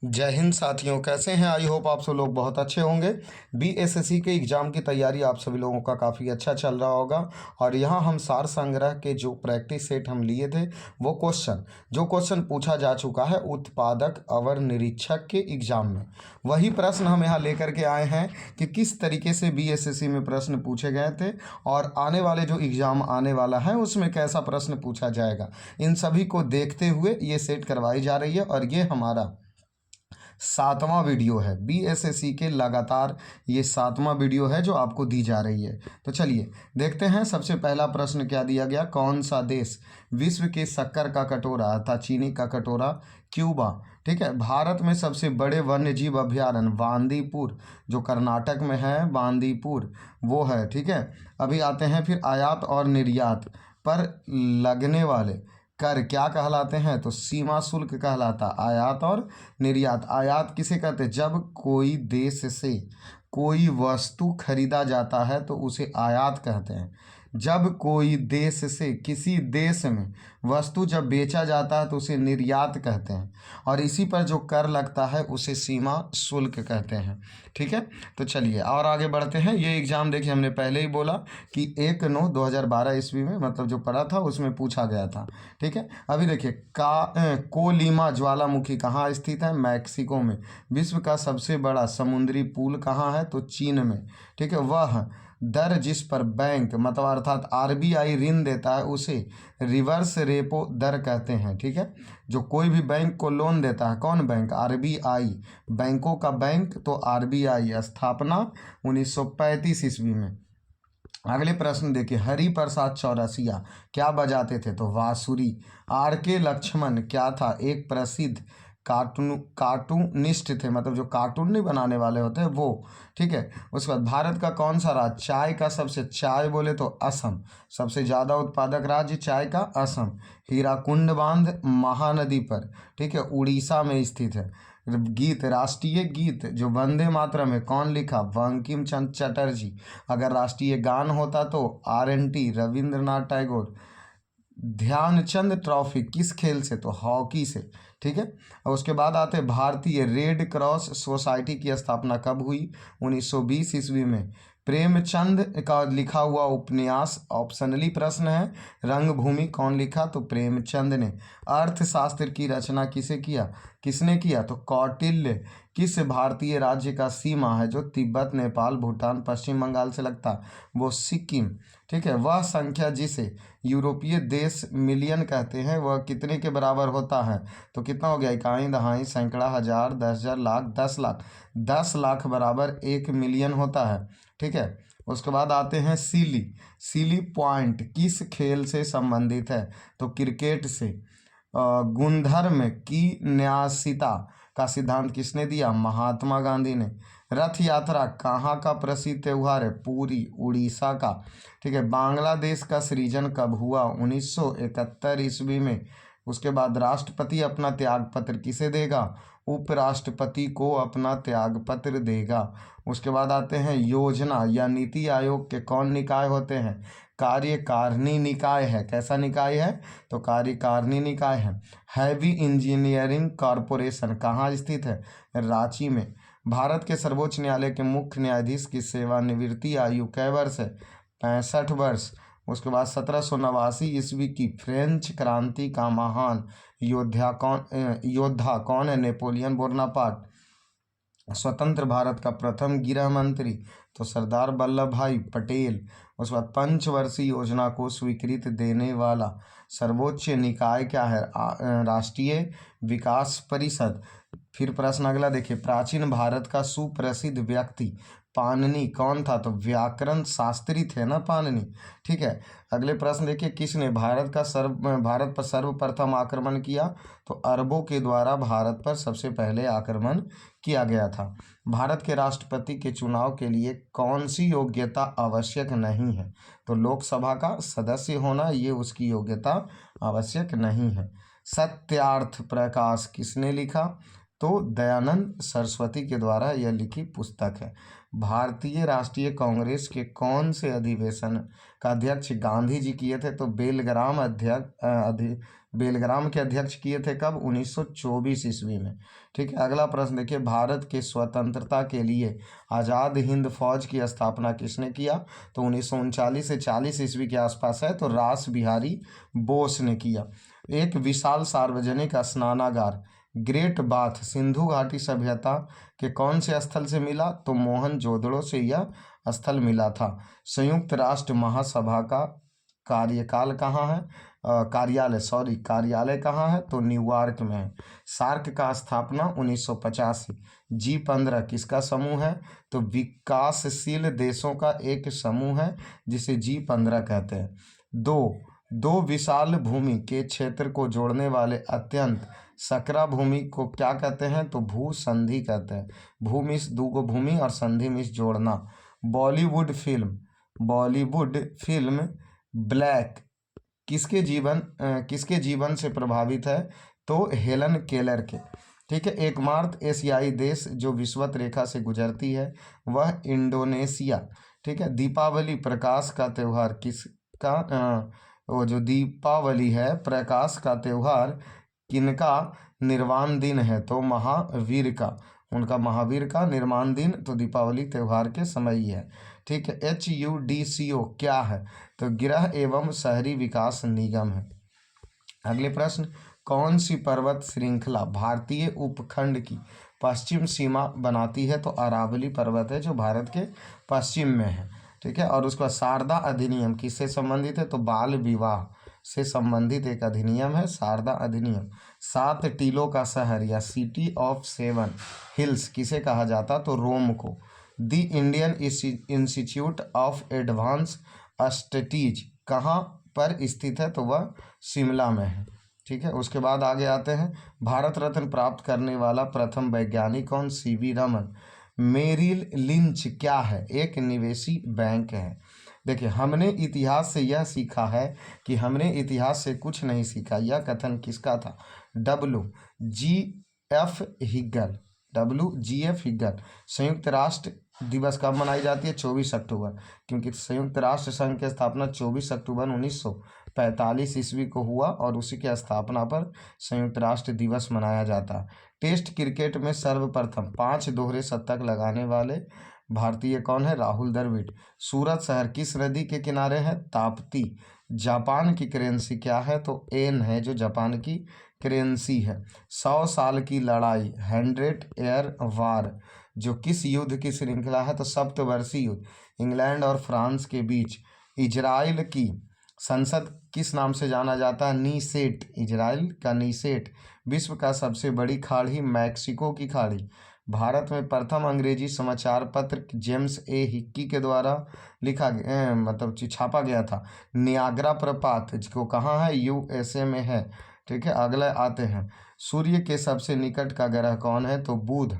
जय हिंद साथियों, कैसे हैं? आई होप आप सब लोग बहुत अच्छे होंगे। बीएसएससी के एग्ज़ाम की तैयारी आप सभी लोगों का काफ़ी अच्छा चल रहा होगा। और यहाँ हम सार संग्रह के जो प्रैक्टिस सेट हम लिए थे, वो क्वेश्चन पूछा जा चुका है उत्पादक अवर निरीक्षक के एग्ज़ाम में। वही प्रश्न हम यहाँ लेकर के आए हैं कि किस तरीके से बीएसएससी में प्रश्न पूछे गए थे और आने वाले जो एग्ज़ाम आने वाला है उसमें कैसा प्रश्न पूछा जाएगा। इन सभी को देखते हुए ये सेट करवाई जा रही है और ये हमारा 7वां वीडियो है। बीएसएससी के लगातार ये 7वां वीडियो है जो आपको दी जा रही है। तो चलिए देखते हैं। सबसे पहला प्रश्न क्या दिया गया, कौन सा देश विश्व के शक्कर का कटोरा अर्थात चीनी का कटोरा क्यूबा, ठीक है। भारत में सबसे बड़े वन्य जीव अभ्यारण्य बांदीपुर जो कर्नाटक में है, बांदीपुर वो है, ठीक है। अभी आते हैं फिर आयात और निर्यात पर लगने वाले कर क्या कहलाते हैं, तो सीमा शुल्क कहलाता। आयात और निर्यात, आयात किसे कहते हैं, जब कोई देश से कोई वस्तु खरीदा जाता है तो उसे आयात कहते हैं। जब कोई देश से किसी देश में वस्तु जब बेचा जाता है तो उसे निर्यात कहते हैं। और इसी पर जो कर लगता है उसे सीमा शुल्क कहते हैं, ठीक है। तो चलिए और आगे बढ़ते हैं। ये एग्ज़ाम देखिए, हमने पहले ही बोला कि 1/9/2012 ईस्वी में मतलब जो पढ़ा था उसमें पूछा गया था, ठीक है। अभी देखिए कोलिमा ज्वालामुखी कहाँ स्थित है, मैक्सिको में। विश्व का सबसे बड़ा समुद्री पुल कहाँ है, तो चीन में, ठीक है। वह दर जिस पर बैंक मतलब अर्थात आरबीआई ऋण देता है उसे रिवर्स रेपो दर कहते हैं, ठीक है। जो कोई भी बैंक को लोन देता है, कौन बैंक, आरबीआई, बैंकों का बैंक तो आरबीआई, स्थापना 1935 ईस्वी में। अगले प्रश्न देखिए, हरि प्रसाद चौरसिया क्या बजाते थे, तो बांसुरी। आर के लक्ष्मण क्या था, एक प्रसिद्ध कार्टूनिस्ट थे, मतलब जो कार्टून नहीं बनाने वाले होते हैं वो, ठीक है। उसके बाद भारत का कौन सा राज्य चाय का सबसे, चाय बोले तो असम, सबसे ज़्यादा उत्पादक राज्य चाय का असम। हीराकुंड बांध महानदी पर, ठीक है, उड़ीसा में स्थित है। गीत, राष्ट्रीय गीत जो वंदे मातरम है, कौन लिखा, बंकिम चंद्र चटर्जी। अगर राष्ट्रीय गान होता तो RNT रविंद्रनाथ टैगोर। ध्यानचंद ट्रॉफी किस खेल से, तो हॉकी से, ठीक है। और उसके बाद आते हैं भारतीय रेड क्रॉस सोसाइटी की स्थापना कब हुई, 1920 ईस्वी में। प्रेमचंद का लिखा हुआ उपन्यास, ऑप्शनली प्रश्न है, रंगभूमि कौन लिखा, तो प्रेमचंद ने। अर्थशास्त्र की रचना किसने किया, तो कौटिल्य। किस भारतीय राज्य का सीमा है जो तिब्बत, नेपाल, भूटान, पश्चिम बंगाल से लगता है, वो सिक्किम, ठीक है। वह संख्या जिसे यूरोपीय देश मिलियन कहते हैं वह कितने के बराबर होता है, तो कितना हो गया, इकाई, दहाई, सैकड़ा, हजार, 10,000, लाख, 10 लाख। 10 लाख बराबर 1 मिलियन होता है, ठीक है। उसके बाद आते हैं सीली पॉइंट किस खेल से संबंधित है, तो क्रिकेट से। गुणधर्म की न्यासिता का सिद्धांत किसने दिया, महात्मा गांधी ने। रथ यात्रा कहाँ का प्रसिद्ध त्यौहार है, पुरी, उड़ीसा का, ठीक है। बांग्लादेश का सृजन कब हुआ, 1971 ईस्वी में। उसके बाद राष्ट्रपति अपना त्याग पत्र किसे देगा, उपराष्ट्रपति को अपना त्याग पत्र देगा। उसके बाद आते हैं योजना या नीति आयोग के कौन निकाय होते हैं, कार्यकारिणी निकाय है। कैसा निकाय है, तो कार्यकारिणी निकाय है। हैवी इंजीनियरिंग कॉरपोरेशन कहाँ स्थित है, रांची में। भारत के सर्वोच्च न्यायालय के मुख्य न्यायाधीश की सेवानिवृत्ति आयु कै वर्ष है, 65 वर्ष। उसके बाद 1789 ईस्वी की फ्रेंच क्रांति का महान योद्धा कौन है, नेपोलियन बोनापार्ट। स्वतंत्र भारत का प्रथम गृह मंत्री, तो सरदार वल्लभ भाई पटेल। उसके बाद पंचवर्षीय योजना को स्वीकृति देने वाला सर्वोच्च निकाय क्या है, राष्ट्रीय विकास परिषद। फिर प्रश्न अगला देखिए, प्राचीन भारत का सुप्रसिद्ध व्यक्ति पाणिनि कौन था, तो व्याकरण शास्त्री थे ना पाणिनि, ठीक है। अगले प्रश्न देखिए, किसने भारत पर सर्वप्रथम आक्रमण किया, तो अरबों के द्वारा भारत पर सबसे पहले आक्रमण किया गया था। भारत के राष्ट्रपति के चुनाव के लिए कौन सी योग्यता आवश्यक नहीं है, तो लोकसभा का सदस्य होना ये उसकी योग्यता आवश्यक नहीं है। सत्यार्थ प्रकाश किसने लिखा, तो दयानंद सरस्वती के द्वारा यह लिखी पुस्तक है। भारतीय राष्ट्रीय कांग्रेस के कौन से अधिवेशन का अध्यक्ष गांधी जी किए थे, तो बेलग्राम के अध्यक्ष किए थे कब? 1924 ईस्वी में। ठीक है, अगला प्रश्न देखिए, भारत के स्वतंत्रता के लिए आज़ाद हिंद फौज की स्थापना किसने किया? तो 1939 से 40 ईस्वी के आसपास है, तो रास बिहारी बोस ने किया। एक विशाल सार्वजनिक स्नानागार ग्रेट बाथ सिंधु घाटी सभ्यता के कौन से स्थल से मिला? तो मोहनजोदड़ो से यह स्थल मिला था। संयुक्त राष्ट्र महासभा का कार्यकाल कहाँ है? कार्यालय कहाँ है? तो न्यूयॉर्क में है। सार्क का स्थापना 1985। G15 किसका समूह है? तो विकासशील देशों का एक समूह है जिसे G15 कहते हैं। दो विशाल भूमि के क्षेत्र को जोड़ने वाले अत्यंत सकरा भूमि को क्या कहते हैं? तो भू संधि कहते हैं। भूमिस दूगो भूमि और संधि मिस जोड़ना। बॉलीवुड फिल्म ब्लैक किसके जीवन से प्रभावित है? तो हेलन केलर के। ठीक है, एकमात्र एशियाई देश जो विषुवत रेखा से गुजरती है वह इंडोनेशिया। ठीक है, दीपावली प्रकाश का त्यौहार किसका? वो जो दीपावली है प्रकाश का त्यौहार किनका निर्वाण दिन है? तो महावीर का। उनका महावीर का निर्माण दिन तो दीपावली त्यौहार के समय ही है। ठीक है, HUDCO क्या है? तो गृह एवं शहरी विकास निगम है। अगले प्रश्न, कौन सी पर्वत श्रृंखला भारतीय उपखंड की पश्चिम सीमा बनाती है? तो अरावली पर्वत है जो भारत के पश्चिम में है। ठीक है, और उसका शारदा अधिनियम किससे संबंधित है? तो बाल विवाह से संबंधित एक अधिनियम है शारदा अधिनियम। 7 टीलों का शहर या सिटी ऑफ 7 हिल्स किसे कहा जाता? तो रोम को। The Indian institute of advance studies कहाँ पर स्थित है? तो वह शिमला में है। ठीक है, उसके बाद आगे आते हैं, भारत रत्न प्राप्त करने वाला प्रथम वैज्ञानिक कौन? CV रमन। मेरिल लिंच क्या है? एक निवेशी बैंक है। देखिए, हमने इतिहास से यह सीखा है कि हमने इतिहास से कुछ नहीं सीखा, यह कथन किसका था? WGF Hegel. संयुक्त राष्ट्र दिवस कब मनाई जाती है? 24 अक्टूबर, क्योंकि संयुक्त राष्ट्र संघ की स्थापना 24 अक्टूबर 1945 ईस्वी को हुआ और उसी की स्थापना पर संयुक्त राष्ट्र दिवस मनाया जाता है। टेस्ट क्रिकेट में सर्वप्रथम 5 दोहरे शतक लगाने वाले भारतीय कौन है? राहुल द्रविड़। सूरत शहर किस नदी के किनारे है? ताप्ती। जापान की करेंसी क्या है? तो एन है जो जापान की करेंसी है। 100 साल की लड़ाई 100 ईयर वार जो किस युद्ध की श्रृंखला है? तो सप्तवर्षीय युद्ध इंग्लैंड और फ्रांस के बीच। इजराइल की संसद किस नाम से जाना जाता है? नीसेट। इजराइल का नीसेट। विश्व का सबसे बड़ी खाड़ी मैक्सिको की खाड़ी। भारत में प्रथम अंग्रेजी समाचार पत्र जेम्स ए हिक्की के द्वारा छापा गया था। नियाग्रा प्रपात जो कहाँ है? USA में है। ठीक है, अगले आते हैं, सूर्य के सबसे निकट का ग्रह कौन है? तो बुध।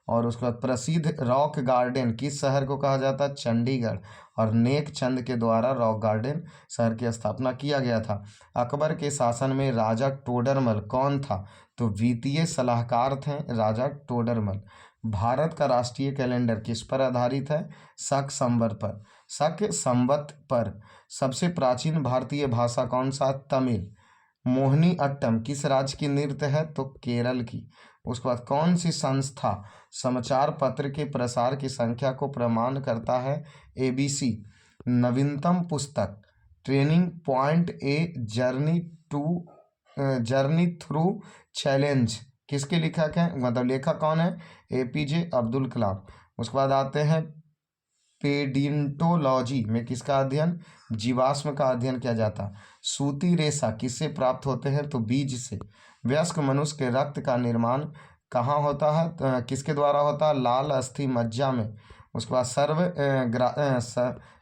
और उसके बाद प्रसिद्ध रॉक गार्डन किस शहर को कहा जाता है? चंडीगढ़। और नेक चंद के द्वारा रॉक गार्डन शहर की स्थापना किया गया था। अकबर के शासन में राजा टोडरमल कौन था? तो वित्तीय सलाहकार थे राजा टोडरमल। भारत का राष्ट्रीय कैलेंडर किस पर आधारित है? शक संवत पर। सबसे प्राचीन भारतीय भाषा कौन सा? तमिल। मोहिनी अट्टम किस राज्य की नृत्य है? तो केरल की। उसके बाद कौन सी संस्था समाचार पत्र के प्रसार की संख्या को प्रमाण करता है? ABC। नवीनतम पुस्तक training point a journey through challenge किसके लेखक हैं? लेखक कौन है? APJ अब्दुल कलाम। उसके बाद आते हैं, पेडिंटोलॉजी में किसका अध्ययन? जीवाश्म का अध्ययन किया जाता। सूती रेशा किससे प्राप्त होते हैं? तो बीज से। वयस्क मनुष्य के रक्त का निर्माण कहाँ होता है? किसके द्वारा होता है? लाल अस्थि मज्जा में। उसके बाद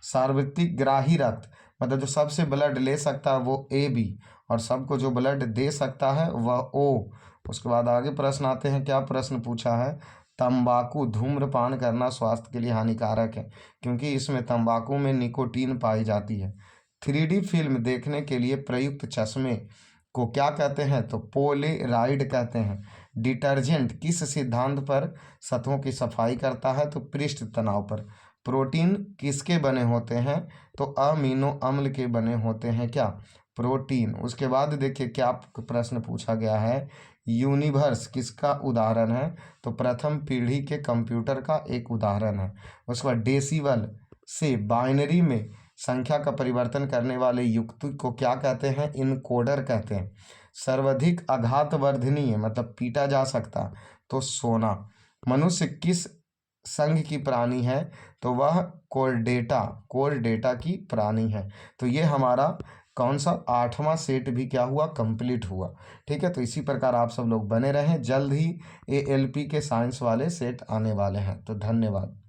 सार्वत्रिक ग्राही रक्त जो सबसे ब्लड ले सकता है वो AB और सबको जो ब्लड दे सकता है वह O। उसके बाद आगे प्रश्न आते हैं, क्या प्रश्न पूछा है? तंबाकू धूम्रपान करना स्वास्थ्य के लिए हानिकारक है क्योंकि इसमें तंबाकू में निकोटीन पाई जाती है। 3D फिल्म देखने के लिए प्रयुक्त चश्मे को क्या कहते हैं? तो पोलेराइड कहते हैं। डिटर्जेंट किस सिद्धांत पर सतहों की सफाई करता है? तो पृष्ठ तनाव पर। प्रोटीन किसके बने होते हैं? तो अमीनो अम्ल के बने होते हैं। क्या? प्रोटीन। उसके बाद देखिए क्या प्रश्न पूछा गया है, यूनिवर्स किसका उदाहरण है, तो प्रथम पीढ़ी के कंप्यूटर का एक उदाहरण है। उसके बाद डेसिबल से बाइनरी में संख्या का परिवर्तन करने वाले युक्ति को क्या कहते हैं, इनकोडर कहते हैं। सर्वाधिक आघातवर्धनीय मतलब पीटा जा सकता तो सोना। मनुष्य किस संघ की प्राणी है, तो वह कोर्डेटा की प्राणी है। तो ये हमारा कौन सा 8वां सेट भी क्या हुआ, कंप्लीट हुआ। ठीक है, तो इसी प्रकार आप सब लोग बने रहें, जल्द ही ALP के साइंस वाले सेट आने वाले हैं। तो धन्यवाद।